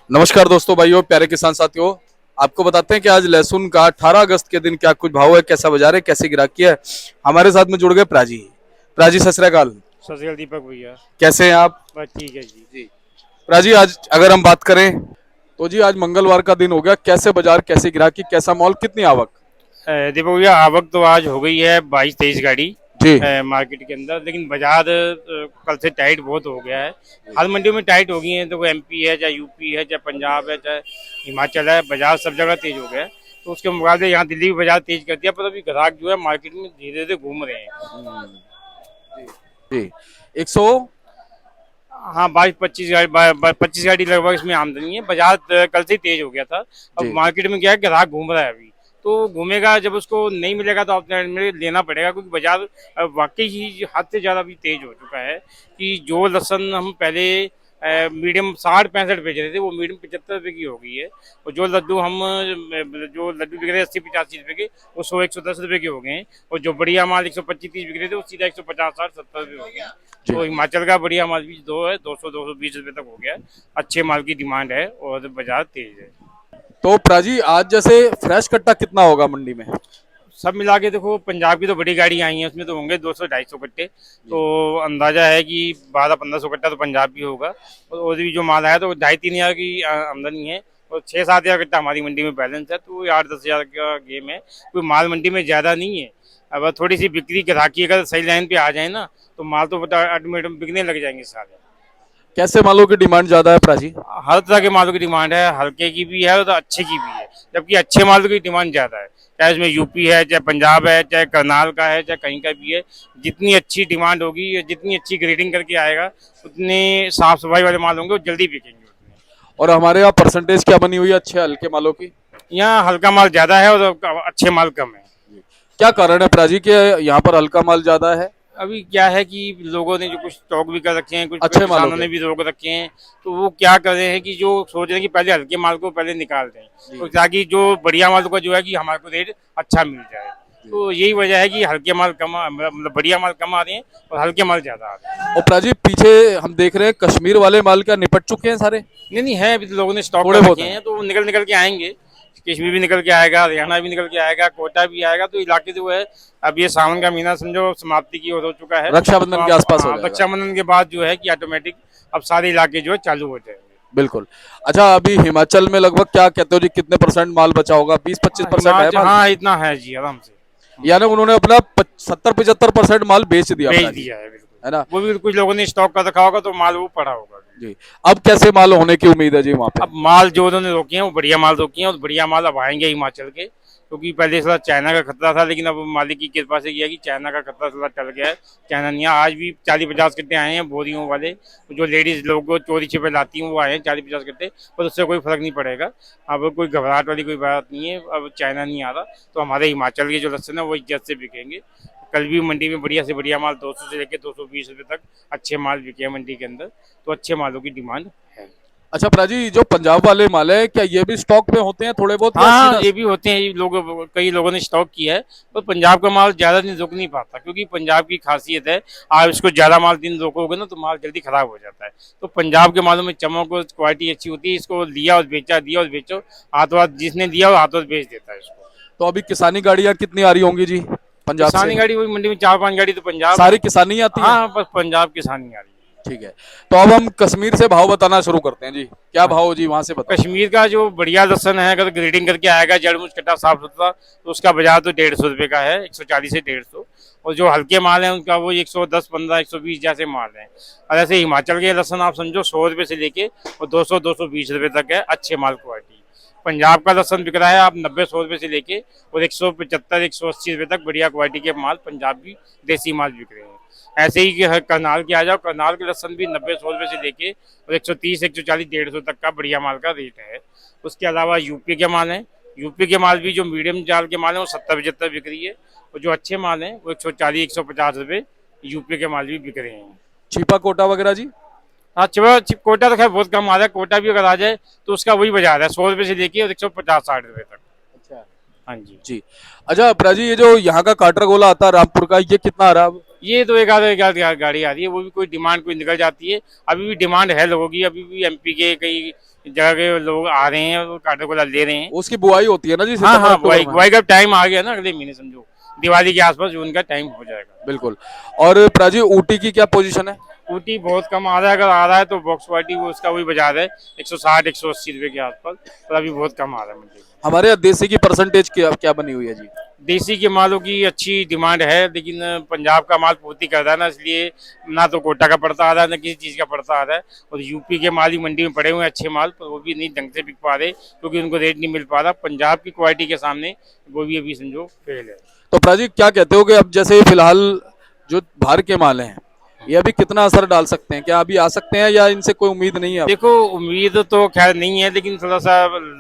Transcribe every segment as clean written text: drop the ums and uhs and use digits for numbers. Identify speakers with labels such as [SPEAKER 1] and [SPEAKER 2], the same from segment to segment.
[SPEAKER 1] नमस्कार दोस्तों, भाइयों, प्यारे किसान साथियों। आपको बताते हैं कि आज लहसुन का 18 अगस्त के दिन क्या कुछ भाव है, कैसा बाजार है, कैसे गिराकी है। हमारे साथ में जुड़ गए प्राजी। प्राजी, सत श्री अकाल।
[SPEAKER 2] सत श्री अकाल दीपक भैया।
[SPEAKER 1] कैसे हैं आप?
[SPEAKER 2] बस ठीक है जी।
[SPEAKER 1] जी। प्राजी, आज अगर हम बात करें तो जी आज मंगलवार का दिन हो गया, कैसे बाजार, कैसे गिराकी, कैसा मॉल, कितनी आवक?
[SPEAKER 2] दीपक भैया, आवक तो आज हो गई है 22-23 गाड़ी
[SPEAKER 1] जी।
[SPEAKER 2] मार्केट के अंदर, लेकिन बाजार कल से टाइट बहुत हो गया है। हर मंडियों में टाइट हो गई है, तो वो एमपी है, चाहे यूपी है, चाहे पंजाब है, चाहे हिमाचल है, बाजार सब जगह तेज हो गया है। तो उसके मुकाबले यहाँ दिल्ली भी बाजार तेज कर दिया, पर अभी ग्राहक जो है मार्केट में धीरे धीरे घूम रहे हैं।
[SPEAKER 1] जी। 100।
[SPEAKER 2] हाँ, 22-25 गाड़ी लगभग इसमें आमदनी है। बाजार कल से ही तेज हो गया था। अब
[SPEAKER 1] जी।
[SPEAKER 2] मार्केट में क्या है, ग्राहक घूम रहा है अभी, तो घूमेगा, जब उसको नहीं मिलेगा तो अपने में लेना पड़ेगा, क्योंकि बाजार वाकई ही हद से ज़्यादा अभी तेज हो चुका है। कि जो लहसुन हम पहले मीडियम 60-65 बेच रहे थे, वो मीडियम 75 रुपये की हो गई है। और जो लड्डू जो लड्डू बिक रहे 80-85 रुपये के, वो 100-110 रुपये के हो गए हैं। और जो बढ़िया माल 125-30 बिक रहे थे, वो सीधा 150-60-70 रुपये हो गया। तो हिमाचल का बढ़िया माल भी दो है, 200-220 रुपये तक हो गया है। अच्छे माल की डिमांड है और बाजार तेज है।
[SPEAKER 1] तो प्राजी, आज जैसे फ्रेश कट्टा कितना होगा मंडी में?
[SPEAKER 2] सब मिला के देखो, पंजाब की तो बड़ी गाड़ी आई है, उसमें तो होंगे 200-250 कट्टे। तो अंदाजा है कि 1200-1500 कट्टा तो पंजाब भी होगा। और भी जो माल आया तो 2,500-3,000 की आमदनी है। और 6-7 हज़ार कट्टा हमारी मंडी में बैलेंस है, तो 8-10 हज़ार का गेम है। कोई माल मंडी में ज़्यादा नहीं है। अब थोड़ी सी बिक्री ग्राहकी अगर सही लाइन पे आ जाए ना, तो माल तो ऑटोमेटिक बिकने लग जाएंगे सारे।
[SPEAKER 1] कैसे मालों की डिमांड ज्यादा है प्राजी?
[SPEAKER 2] हर तरह के मालों की डिमांड है, हल्के की भी है और अच्छे की भी है। जबकि अच्छे मालों की डिमांड ज़्यादा है, चाहे इसमें यूपी है, चाहे पंजाब है, चाहे करनाल का है, चाहे कहीं का भी है। जितनी अच्छी डिमांड होगी, जितनी अच्छी ग्रेडिंग करके आएगा, उतने साफ सफाई वाले माल होंगे, वो जल्दी बिकेंगे उतने।
[SPEAKER 1] और हमारे यहाँ परसेंटेज क्या बनी हुई है अच्छे हल्के मालों की?
[SPEAKER 2] यहाँ हल्का माल ज़्यादा है और अच्छे माल कम है।
[SPEAKER 1] क्या कारण है प्राजी के यहाँ पर हल्का माल ज्यादा है?
[SPEAKER 2] अभी क्या है कि लोगों ने जो कुछ स्टॉक भी कर रखे हैं, कुछ
[SPEAKER 1] अच्छे मालों
[SPEAKER 2] किसानों
[SPEAKER 1] के।
[SPEAKER 2] ने भी रोक रखे हैं। तो वो क्या कर रहे हैं कि जो सोच रहे हैं कि पहले हल्के माल को पहले निकाल दें, तो ताकि जो बढ़िया माल का जो है कि हमारे को रेट अच्छा मिल जाए। तो यही वजह है कि हल्के माल कम, मतलब बढ़िया माल कम आ रहे हैं और हल्के माल ज्यादा आ रहे हैं।
[SPEAKER 1] और प्राजी, पीछे हम देख रहे हैं कश्मीर वाले माल क्या निपट चुके हैं सारे?
[SPEAKER 2] नहीं नहीं है, अभी तो लोगों ने स्टॉक
[SPEAKER 1] थोड़े
[SPEAKER 2] कर
[SPEAKER 1] बहुत
[SPEAKER 2] रखे
[SPEAKER 1] हैं।
[SPEAKER 2] हैं, तो वो निकल निकल के आएंगे। कश्मीर भी निकल के आएगा, हरियाणा भी निकल के आएगा, कोटा भी आएगा। तो इलाके जो है, अब ये सावन का महीना समझो समाप्ति की ओर हो चुका है।
[SPEAKER 1] रक्षाबंधन के आसपास हो जाएगा।
[SPEAKER 2] रक्षाबंधन के बाद जो है कि ऑटोमेटिक अब सारे इलाके जो है चालू हो जाएंगे।
[SPEAKER 1] बिल्कुल। अच्छा, अभी हिमाचल में लगभग क्या कहते हो जी, कितने परसेंट माल बचा होगा? 20-25% है माल?
[SPEAKER 2] हाँ, इतना है जी, आराम से।
[SPEAKER 1] यानी उन्होंने अपना 70-75% माल बेच दिया
[SPEAKER 2] भेज
[SPEAKER 1] प्राजी,
[SPEAKER 2] दिया है, बिल्कुल।
[SPEAKER 1] है ना?
[SPEAKER 2] वो भी कुछ लोगों ने स्टॉक कर रखा होगा, तो माल वो पड़ा होगा।
[SPEAKER 1] जी। अब कैसे माल होने की उम्मीद है जी वहाँ पे?
[SPEAKER 2] अब माल जो उन्होंने रोके हैं, वो बढ़िया माल रोके हैं, और बढ़िया माल अब आएंगे हिमाचल के। क्योंकि पहले थोड़ा चाइना का खतरा था, लेकिन अब मालिक की कृपा से किया कि चाइना का खतरा थोड़ा टल गया है। चाइना नहीं, आज भी 40-50 कट्टे आए हैं बोरियों वाले। जो लेडीज लोग चोरी छिपे लाती हैं, वो आए हैं 40-50 कट्टे, पर उससे कोई फर्क नहीं पड़ेगा। अब कोई घबराहट वाली कोई बात नहीं है। अब चाइना नहीं आ रहा, तो हमारे हिमाचल के जो लहसुन है वो इज्जत से बिकेंगे। कल भी मंडी में बढ़िया से बढ़िया माल 200 से लेकर 220 रुपये तक अच्छे माल बिके हैं मंडी के अंदर। तो अच्छे मालों की डिमांड है।
[SPEAKER 1] अच्छा प्राजी, जो पंजाब वाले माल है, क्या ये भी स्टॉक में होते हैं थोड़े बहुत, या
[SPEAKER 2] हाँ,
[SPEAKER 1] सीधा?
[SPEAKER 2] ये भी होते हैं। ये लोग, कई लोगों ने स्टॉक किया है। पर पंजाब का माल ज्यादा दिन रुक नहीं पाता, क्योंकि पंजाब की खासियत है, आप इसको ज्यादा माल दिन रोकोगे ना, तो माल जल्दी खराब हो जाता है। तो पंजाब के मालों में चमक और क्वालिटी अच्छी होती है। इसको लिया और बेचा, दिया और बेचो, हाथों हाथ जिसने दिया वो हाथों हाथ बेच देता है इसको।
[SPEAKER 1] तो अभी किसानी गाड़ियाँ कितनी आ रही होंगी जी पंजाब
[SPEAKER 2] किसानी
[SPEAKER 1] से?
[SPEAKER 2] गाड़ी वही मंडी में 4-5 गाड़ी तो पंजाब है।
[SPEAKER 1] सारी किसानी आती है?
[SPEAKER 2] हाँ, बस पंजाब किसानी आ रही है।
[SPEAKER 1] ठीक है। तो अब हम कश्मीर से भाव बताना शुरू करते हैं जी। क्या भाव जी वहां से बताओ?
[SPEAKER 2] कश्मीर का जो बढ़िया लहसन है, अगर ग्रेडिंग करके आएगा, जड़ मुझ कट्टा साफ सुथरा, तो उसका बाजार तो 150 रुपये का है, 140 से 150। और जो हल्के माल हैं उनका वो 110, 15, 120 जैसे माल हैं। और ऐसे हिमाचल के लहसन आप समझो 100 रुपये से लेके और 200, 220 रुपये तक है अच्छे माल क्वालिटी। पंजाब का लहसन बिक रहा है आप 90-100 रुपये से लेके और 175, 180 रुपये तक बढ़िया क्वालिटी के माल पंजाबी देसी माल बिक रहे हैं। ऐसे ही करनाल के आ जाओ, करनाल के लहसन भी 90-100 रुपये से लेके और 130, 140, 150 तक का बढ़िया माल का रेट है। उसके अलावा यूपी के माल हैं। यूपी के माल भी जो मीडियम जाल के माल हैं वो 70-75 बिक रही है। और जो अच्छे माल हैं वो 140, 150 रुपये यूपी के माल भी बिक रहे हैं।
[SPEAKER 1] छिपा कोटा वगैरह जी?
[SPEAKER 2] हाँ, कोटा तो खैर बहुत कम आ रहा है। कोटा भी अगर आ जाए तो उसका वही बाजार है, 100 रुपये से लेके और 150-60 रुपये तक।
[SPEAKER 1] अच्छा।
[SPEAKER 2] हाँ जी।
[SPEAKER 1] जी। अच्छा प्राजी, ये जो यहाँ का काटरा गोला आता है रामपुर का, ये कितना आ रहा है अब?
[SPEAKER 2] ये तो एक आध गाड़ी आ रही है, वो भी कोई डिमांड कोई निकल जाती है। अभी भी डिमांड है लोगों की, अभी भी एमपी के कई जगह के लोग आ रहे हैं और काटरगोला ले रहे हैं।
[SPEAKER 1] उसकी बुआई होती है ना जी
[SPEAKER 2] हाँ
[SPEAKER 1] सितंबर
[SPEAKER 2] हाँ,
[SPEAKER 1] अक्टूबर में।
[SPEAKER 2] बुआई का टाइम आ गया ना, अगले महीने समझो दिवाली के आसपास जून का टाइम हो जाएगा।
[SPEAKER 1] बिल्कुल। और प्राजी ऊटी की क्या पोजीशन है?
[SPEAKER 2] ऊटी बहुत कम आ रहा है, अगर आ रहा है तो बॉक्स वाटी वो उसका वही बाजार है 160 180 रुपए के आसपास, पर अभी बहुत कम आ रहा है मंडी में।
[SPEAKER 1] हमारे यहाँ देसी की परसेंटेज क्या क्या बनी हुई है जी?
[SPEAKER 2] देसी के मालों की अच्छी डिमांड है, लेकिन पंजाब का माल पूर्ति करता है ना, इसलिए ना तो कोटा का पड़ता आ रहा है ना किसी चीज़ का पड़ता आ रहा है। और यूपी के माल ही मंडी में पड़े हुए हैं अच्छे माल, पर वो भी नहीं ढंग से बिक पा रहे क्योंकि उनको रेट नहीं मिल पा रहा। पंजाब की क्वालिटी के सामने वो भी अभी समझो फेल है।
[SPEAKER 1] तो प्राजी क्या कहते हो कि अब जैसे फिलहाल जो बाहर के माल हैं ये अभी कितना असर डाल सकते हैं? क्या अभी आ सकते हैं या इनसे कोई उम्मीद नहीं है?
[SPEAKER 2] देखो उम्मीद तो खैर नहीं है, लेकिन थोड़ा सा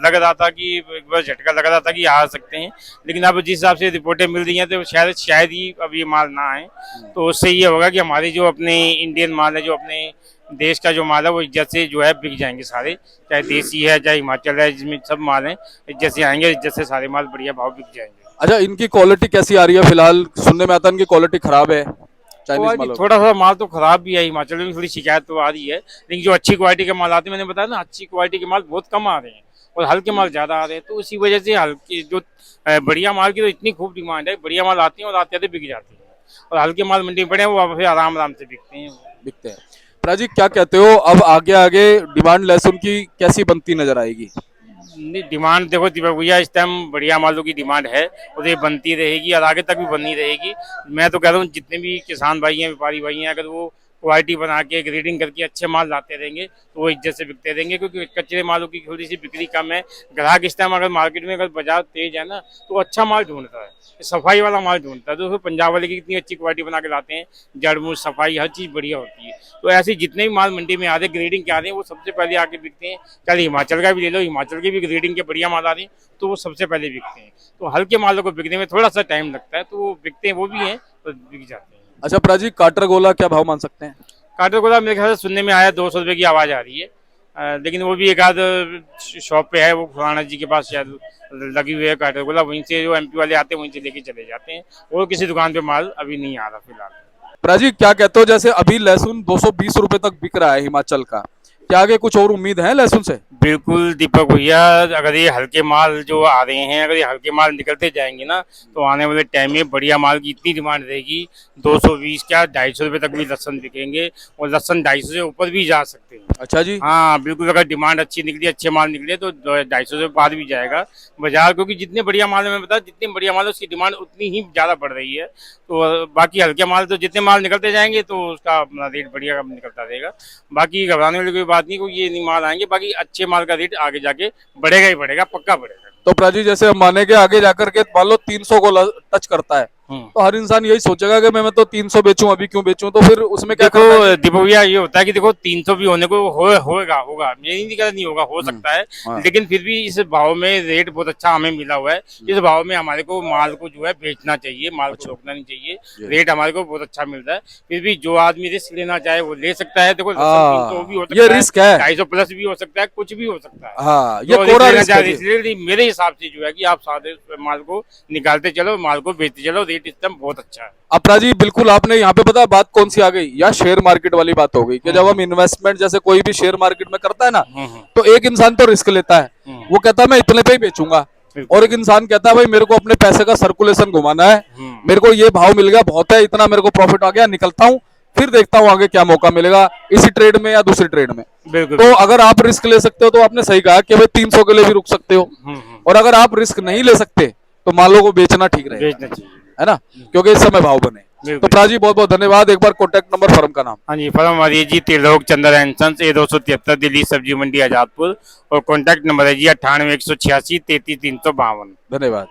[SPEAKER 2] लग रहा था कि एक बार झटका लग रहा था कि आ सकते हैं, लेकिन अब जिस हिसाब से रिपोर्टें मिल रही हैं तो शायद ही अब ये माल ना आए। तो उससे ये होगा कि हमारी जो अपने इंडियन माल है, जो अपने देश का जो माल है वो इज्जत से जो है बिक जाएंगे सारे, चाहे देसी है चाहे हिमाचल है, जिसमें सब माल हैं इज्जत से आएंगे, इज्जत से सारे माल बढ़िया भाव बिक जाएंगे।
[SPEAKER 1] अच्छा, इनकी क्वालिटी कैसी आ रही है? फिलहाल सुनने में आता है इनकी क्वालिटी खराब है चाइनीज माल।
[SPEAKER 2] थोड़ा सा माल तो खराब भी है, हिमाचल में थोड़ी शिकायत तो आ रही है, लेकिन जो अच्छी क्वालिटी के माल आते हैं, मैंने बताया ना अच्छी क्वालिटी के माल बहुत कम आ रहे हैं और हल्के माल ज्यादा आ रहे हैं। तो उसी वजह से हल्के जो बढ़िया माल की तो इतनी खूब डिमांड है, बढ़िया माल आती है और आते आते बिक जाती है, और हल्के माल मंडी में पड़े हैं वो फिर आराम आराम से
[SPEAKER 1] बिकते हैं। प्राजी क्या कहते हो, अब आगे आगे डिमांड लहसुन की कैसी बनती नजर आएगी?
[SPEAKER 2] डिमांड देखो दीपक भैया, इस टाइम बढ़िया मालों की डिमांड है और ये बनती रहेगी और आगे तक भी बननी रहेगी। मैं तो कह रहा हूँ जितने भी किसान भाई हैं, व्यापारी भाई हैं, अगर वो क्वालिटी बना के ग्रेडिंग करके अच्छे माल लाते रहेंगे तो वो इज्जत से बिकते रहेंगे, क्योंकि कच्चे मालों की थोड़ी सी बिक्री कम है। ग्राहक इस टाइम अगर मार्केट में अगर बाजार तेज है ना तो अच्छा माल ढूंढता है, सफाई वाला माल ढूंढता है। तो फिर पंजाब वाले की कितनी अच्छी क्वालिटी बना के लाते हैं, जड़ मूल सफाई हर चीज़ बढ़िया होती है। तो ऐसे जितने भी माल मंडी में आ रहे ग्रेडिंग के आ रहे हैं वो सबसे पहले आके बिकते हैं। चाहे हिमाचल का भी ले लो, हिमाचल के भी ग्रेडिंग के बढ़िया माल आ रहे हैं तो वो सबसे पहले बिकते हैं। तो हल्के मालों को बिकने में थोड़ा सा टाइम लगता है, तो वो बिकते हैं वो भी हैं तो बिक जाते हैं।
[SPEAKER 1] अच्छा प्राजी, काटरगोला क्या भाव मान सकते हैं?
[SPEAKER 2] काटरगोला मेरे ख्याल से सुनने में आया 200 रुपये की आवाज़ आ रही है, लेकिन वो भी एक आध शॉप पे है, वो खुराना जी के पास शायद लगी हुई है काटरगोला, वहीं से जो एमपी वाले आते हैं वहीं से लेके चले जाते हैं, और किसी दुकान पे माल अभी नहीं आ रहा फिलहाल।
[SPEAKER 1] प्राजी क्या कहते हो, जैसे अभी लहसुन 220 रुपए तक बिक रहा है हिमाचल का, क्या आगे कुछ और उम्मीद है लहसुन से?
[SPEAKER 2] बिल्कुल दीपक भैया, अगर ये हल्के माल जो आ रहे हैं, अगर ये हल्के माल निकलते जाएंगे ना तो आने वाले टाइम में बढ़िया माल की इतनी डिमांड रहेगी, 220 क्या 250 रुपये तक भी लहसन बिकेंगे, और लहसन 250 से ऊपर भी जा सकते हैं।
[SPEAKER 1] अच्छा जी।
[SPEAKER 2] हाँ बिल्कुल, अगर डिमांड अच्छी निकली, अच्छे माल निकले तो 250 से पार भी जाएगा बाजार, क्योंकि जितने बढ़िया माल मैं बता, जितने बढ़िया माल है उसकी डिमांड उतनी ही ज़्यादा बढ़ रही है। तो बाकी हल्के माल तो जितने माल निकलते जाएंगे तो उसका अपना रेट बढ़िया निकलता रहेगा। बाकी घबराने वाली कोई बात नहीं, क्योंकि ये नहीं माल आएंगे, बाकी अच्छे माल का रेट आगे जाके बढ़ेगा ही बढ़ेगा, पक्का बढ़ेगा।
[SPEAKER 1] तो प्राजी जैसे हम माने के आगे जाकर के मान लो 300 को टच करता है तो हर इंसान यही सोचेगा कि मैं तो 300 बेचूं, अभी क्यों बेचूं? तो फिर उसमें क्या
[SPEAKER 2] देखो दीपक भैया, ये होता है कि देखो 300 भी होने को होगा ये नहीं कह नहीं होगा, हो सकता है, लेकिन फिर भी इस भाव में रेट बहुत अच्छा हमें मिला हुआ है। इस भाव में हमारे को माल को जो है बेचना चाहिए, माल को रोकना नहीं चाहिए। रेट हमारे को बहुत अच्छा मिलता है, फिर भी जो आदमी रिस्क लेना चाहे वो ले सकता है। देखो 300 भी हो सकता है,
[SPEAKER 1] ये रिस्क है,
[SPEAKER 2] 250 प्लस भी हो सकता है, कुछ भी हो सकता है।
[SPEAKER 1] हाँ, ये कोरा रिस्क है।
[SPEAKER 2] इसलिए मेरे हिसाब से जो है कि आप सादे माल को निकालते चलो, माल को बेचते चलो, रेट सिस्टम बहुत अच्छा है।
[SPEAKER 1] अपरा जी बिल्कुल, आपने यहाँ पे पता बात कौन सी आ गई, या शेयर मार्केट वाली बात हो गई कि जब हम इन्वेस्टमेंट जैसे कोई भी शेयर मार्केट में करता है ना तो एक इंसान तो रिस्क लेता है, वो कहता है मैं इतने पे ही बेचूंगा, और एक इंसान कहता है भाई मेरे को अपने पैसे का सर्कुलेशन घुमाना है, मेरे को ये भाव मिल गया बहुत है, इतना मेरे को प्रॉफिट आ गया, निकलता हूँ, फिर देखता हूँ आगे क्या मौका मिलेगा इसी ट्रेड में या दूसरी ट्रेड में। तो अगर आप रिस्क ले सकते हो तो आपने सही कहा कि भाई 300 के लिए भी रुक सकते हो, और अगर आप रिस्क नहीं ले सकते तो मालों को बेचना ठीक रहेगा, है ना, क्योंकि इस समय भाव बने। तो प्राजी बहुत बहुत धन्यवाद। एक बार कॉन्टैक्ट नंबर फर्म का नाम?
[SPEAKER 2] हाँ जी, फर्म हमारी है जी त्रिलोक चंद्र एंड सन्स, A273 दिल्ली सब्जी मंडी आजादपुर, और कॉन्टैक्ट नंबर है जी 98 186 33 352।
[SPEAKER 1] धन्यवाद।